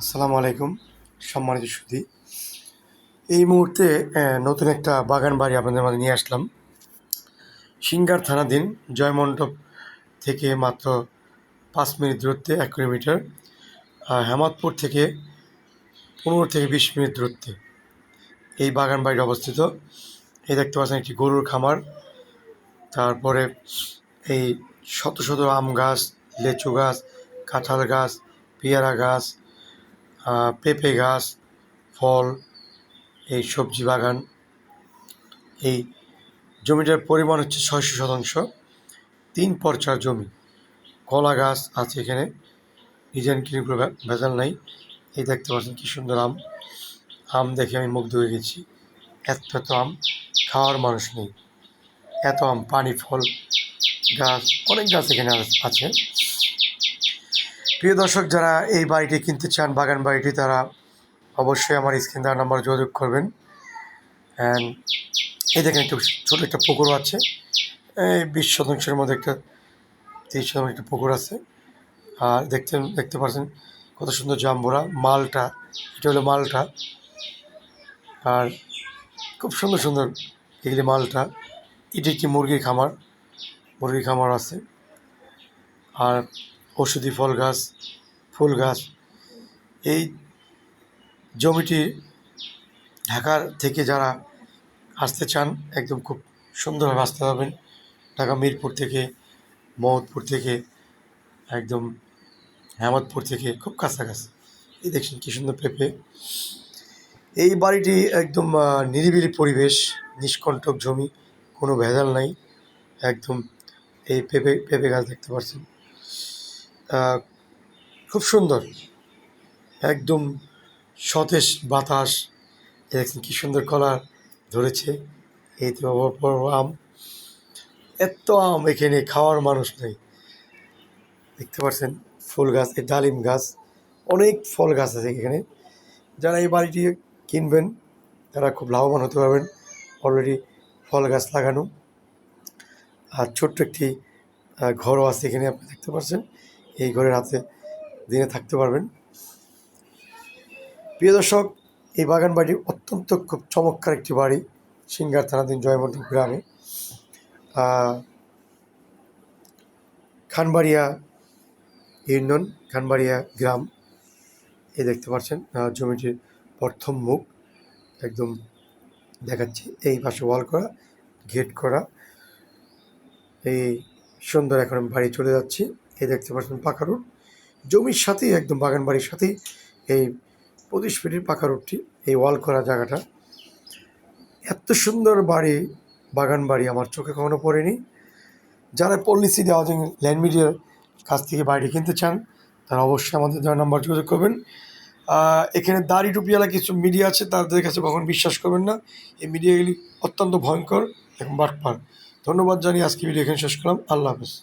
আসসালামু আলাইকুম সম্মানিত সুধী। এই মুহূর্তে নতুন একটা বাগান বাড়ি আপনাদের মাঝে নিয়ে আসলাম। সিংগার থানাধীন জয়মণ্ডপ থেকে মাত্র 5 মিনিট দূরত্বে, 1 কিলোমিটার। হেমাদপুর থেকে 15 থেকে 20 মিনিট দূরত্বে এই বাগান বাড়িটি অবস্থিত। এই দেখতে পাচ্ছেন একটি গরুর খামার, তারপরে এই শত শত আম গাছ, লেচু গাছ, কাঁঠাল গাছ, পেয়ারা গাছ, পেঁপে গাছ, ফল, এই সবজি বাগান। এই জমিটার পরিমাণ হচ্ছে 600 শতাংশ, 3 পর্চার জমি। কলা গাছ আছে এখানে, ডিজাইন কিনে কোনো ভেজাল নাই। এই দেখতে পাচ্ছেন কী সুন্দর আম। আম দেখে আমি মুগ্ধ হয়ে গেছি। এত এত আম, খাওয়ার মানুষ নেই, এত আম। পানি ফল গাছ, অনেক গাছ এখানে আছে। প্রিয় দর্শক, যারা এই বাড়িটি কিনতে চান, বাগান বাড়িটি, তারা অবশ্যই আমার স্ক্রিন দেওয়ার নাম্বার যোগাযোগ করবেন। অ্যান্ড এই দেখেন একটু ছোটো একটা পুকুরও আছে। এই 20 শতাংশের মধ্যে একটা 30 শতাংশ একটা পুকুর আছে। আর দেখতে পাচ্ছেন কত সুন্দর জাম্বুরা, মালটা, এটা হলো মালটা। আর খুব সুন্দর সুন্দর এগুলি মালটা। এটি একটি মুরগির খামার আছে। আর ওষুধি ফল গাছ, ফুল গাছ। এই জমিটি ঢাকার থেকে যারা আসতে চান, একদম খুব সুন্দরভাবে আসতে পারবেন। ঢাকা মিরপুর থেকে, মহৎপুর থেকে, একদম হেমাদপুর থেকে খুব কাছাকাছি। এই দেখছেন কী সুন্দর পেঁপে। এই বাড়িটি একদম নিরিবিলি পরিবেশ, নিষ্কণ্টক জমি, কোনো ভেজাল নাই একদম। এই পেঁপে গাছ দেখতে পাচ্ছেন, খুব সুন্দর, একদম সতেজ বাতাস। দেখছেন কী সুন্দর কলা ধরেছে। এই তো বড় আম, এত আম এখানে, খাওয়ার মানুষ নেই। দেখতে পাচ্ছেন ফুল গাছ, এই ডালিম গাছ, অনেক ফল গাছ আছে এখানে। যারা এই বাড়িটি কিনবেন তারা খুব লাভবান হতে পারবেন। অলরেডি ফল গাছ লাগানো, আর ছোট্ট একটি ঘরও আছে এখানে, আপনি দেখতে পাচ্ছেন। এই ঘরে রাতে দিনে থাকতে পারবেন। প্রিয় দর্শক, এই বাগান বাড়ি অত্যন্ত খুব চমৎকার একটি বাড়ি, সিংগার থানাধীন জয়মন্ডপ গ্রামে, খানবাড়িয়া ইউনিয়ন, খানবাড়িয়া গ্রাম। এই দেখতে পাচ্ছেন জমিটির প্রথম মুখ একদম দেখাচ্ছি। এই পাশে ওয়াল করা, গেট করা। এই সুন্দর, এখন আমি বাড়ি চলে যাচ্ছি। এই দেখতে পাচ্ছেন পাকা রোড, জমির সাথেই, একদম বাগান বাড়ির সাথেই এই 25 ফিটের পাকা রোডটি, এই ওয়াল করা জায়গাটা। এত সুন্দর বাড়ি, বাগান বাড়ি আমার চোখে কখনো পড়েনি। যারা পলিসি দেওয়া যায় ল্যান্ড মিডিয়ার কাছ থেকে বাড়িটি কিনতে চান, তারা অবশ্যই আমাদের দেওয়ার নাম্বার যোগাযোগ করবেন। এখানে দাড়ি টুপিওয়ালা কিছু মিডিয়া আছে, তাদের কাছে কখন বিশ্বাস করবেন না। এই মিডিয়াগুলি অত্যন্ত ভয়ঙ্কর এবং বাটপার। ধন্যবাদ জানিয়ে আজকে ভিডিও এখানে শেষ করলাম। আল্লাহ হাফেজ।